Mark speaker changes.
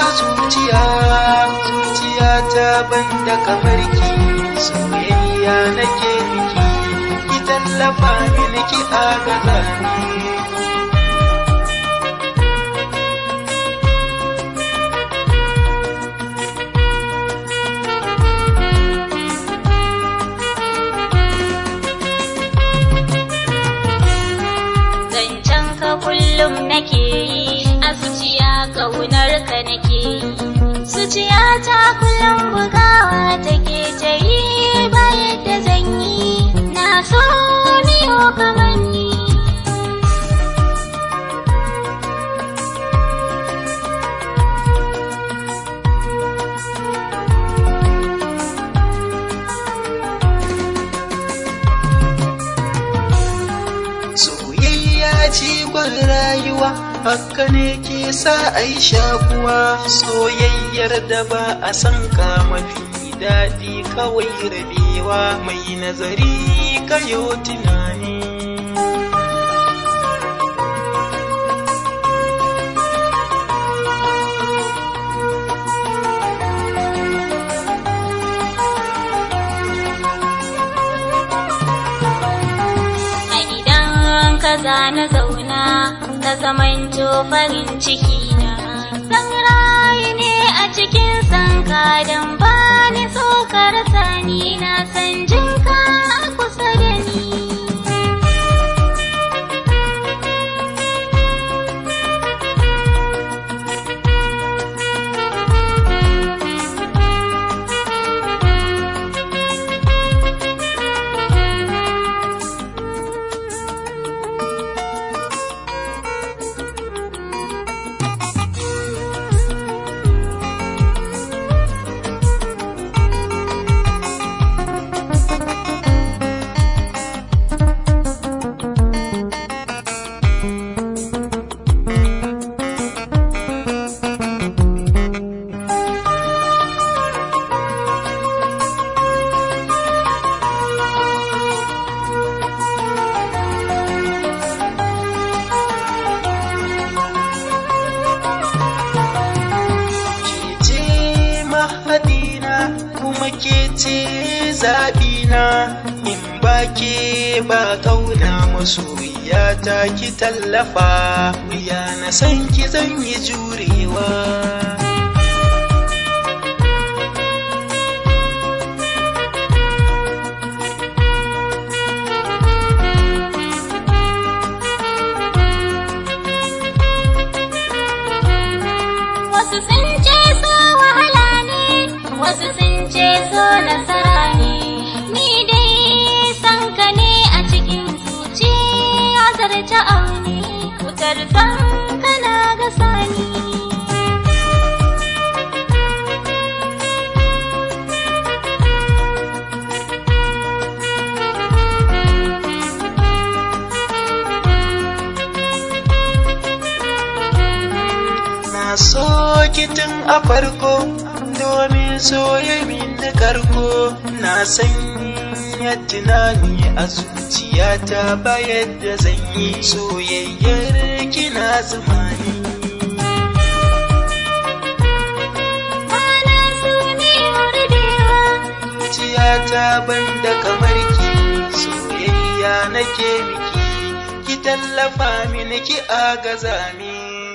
Speaker 1: a zuciya ta banda kamar ki soyayya nake miki ki tallafa mini ki agaza ni
Speaker 2: kullum nake yi a zuciya ƙaunar ka nake yi zuciya ta kullum bugawa take ta yi ba yadda zan yi na so ni kamar ni
Speaker 1: jigon rayuwa haka ne ke sa ai shakuwa soyayyar da ba a san ka mafi daɗi kawai rabewa mai nazari kayo tunani
Speaker 2: na zauna na zamanto farin ciki na zan rayu ne a cikin sanka don ba ni so ka rasa ni na san jinka a kusa da ni kuma ke ce zaɓina in ba ke ba ƙauna masoyiya ta ki tallafa wuya na san ki zan yi jurewa wasu sun ce so wahala ne wasu sun ce so nasara ne ni dai san ka ne a cikin zuciya zarta aune wutar san kana ga sani
Speaker 1: na so kitin a farko domin soyayya da karko na sanya tunani a zuciyata ba yadda zan yi soyayyar kina zamani
Speaker 2: mana so ne murdewa
Speaker 1: zuciyata banda kamar ki soyayya nake miki ki tallafa mini ki agaza min